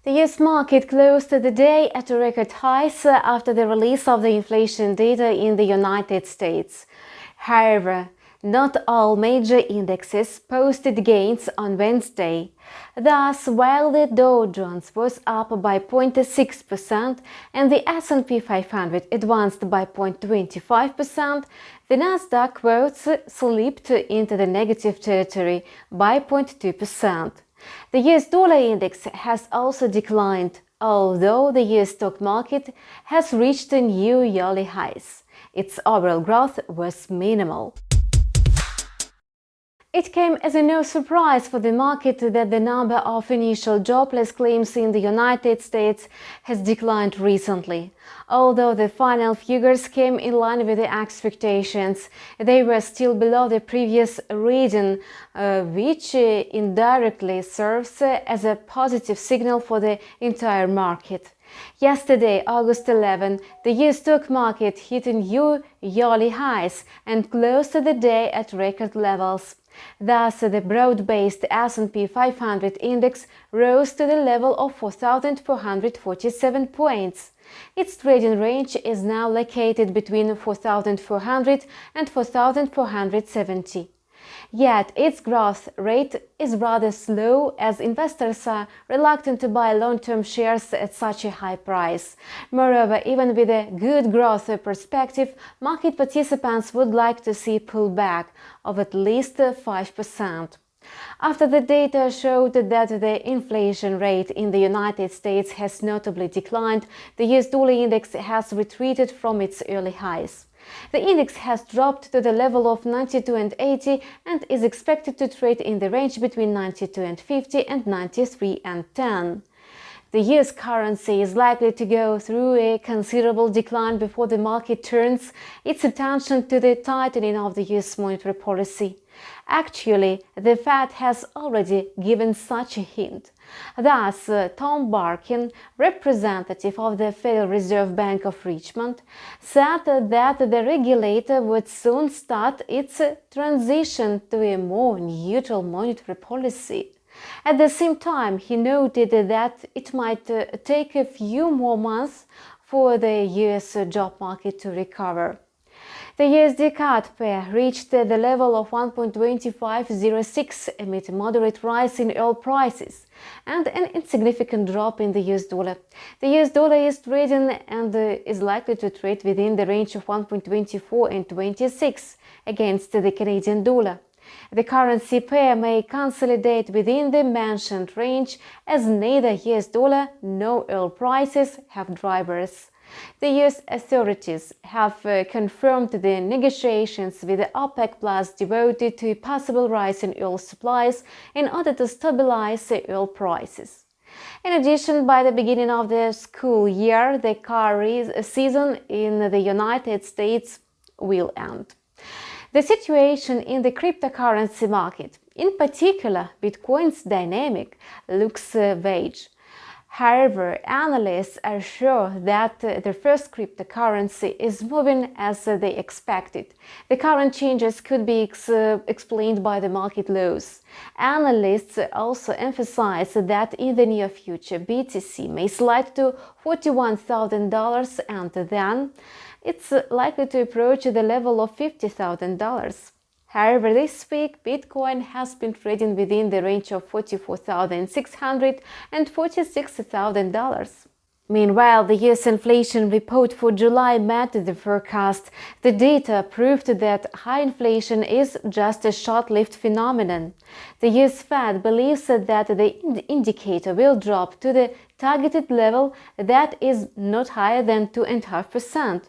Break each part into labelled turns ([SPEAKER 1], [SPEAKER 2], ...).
[SPEAKER 1] The US market closed the day at a record highs after the release of the inflation data in the United States. However, not all major indexes posted gains on Wednesday. Thus, while the Dow Jones was up by 0.6% and the S&P 500 advanced by 0.25%, the Nasdaq quotes slipped into the negative territory by 0.2%. The US dollar index has also declined, although the US stock market has reached new yearly highs. Its overall growth was minimal. It came as no surprise for the market that the number of initial jobless claims in the United States has declined recently. Although the final figures came in line with the expectations, they were still below the previous reading, which indirectly serves as a positive signal for the entire market. Yesterday, August 11, the US stock market hit new yearly highs and closed the day at record levels. Thus, the broad-based S&P 500 index rose to the level of 4,447 points. Its trading range is now located between 4,400 and 4,470. Yet its growth rate is rather slow, as investors are reluctant to buy long-term shares at such a high price. Moreover, even with a good growth perspective, market participants would like to see a pullback of at least 5%. After the data showed that the inflation rate in the United States has notably declined, the US dollar index has retreated from its early highs. The index has dropped to the level of 92.80 and is expected to trade in the range between 92.50 and 93.10. The US currency is likely to go through a considerable decline before the market turns its attention to the tightening of the US monetary policy. Actually, the Fed has already given such a hint. Thus, Tom Barkin, representative of the Federal Reserve Bank of Richmond, said that the regulator would soon start its transition to a more neutral monetary policy. At the same time, he noted that it might take a few more months for the US job market to recover. The USD CAD pair reached the level of 1.2506 amid a moderate rise in oil prices and an insignificant drop in the US dollar. The US dollar is trading and is likely to trade within the range of 1.24 and 26 against the Canadian dollar. The currency pair may consolidate within the mentioned range, as neither US dollar nor oil prices have drivers. The US authorities have confirmed the negotiations with the OPEC Plus devoted to a possible rise in oil supplies in order to stabilize the oil prices. In addition, by the beginning of the school year, the car season in the United States will end. The situation in the cryptocurrency market, in particular Bitcoin's dynamic, looks vague. However, analysts are sure that the first cryptocurrency is moving as they expected. The current changes could be explained by the market lows. Analysts also emphasize that in the near future, BTC may slide to $41,000 and then it's likely to approach the level of $50,000. However, this week, Bitcoin has been trading within the range of $44,600 and $46,000. Meanwhile, the US inflation report for July met the forecast. The data proved that high inflation is just a short-lived phenomenon. The US Fed believes that the indicator will drop to the targeted level that is not higher than 2.5%.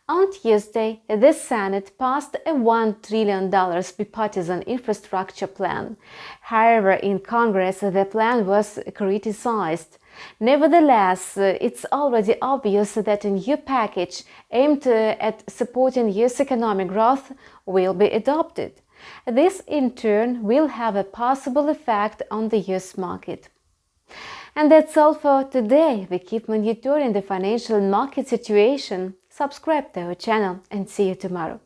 [SPEAKER 1] On Tuesday, the Senate passed a $1 trillion bipartisan infrastructure plan. However, in Congress, the plan was criticized. Nevertheless, it's already obvious that a new package aimed at supporting US economic growth will be adopted. This, in turn, will have a possible effect on the US market. And that's all for today. We keep monitoring the financial market situation. Subscribe to our channel and see you tomorrow.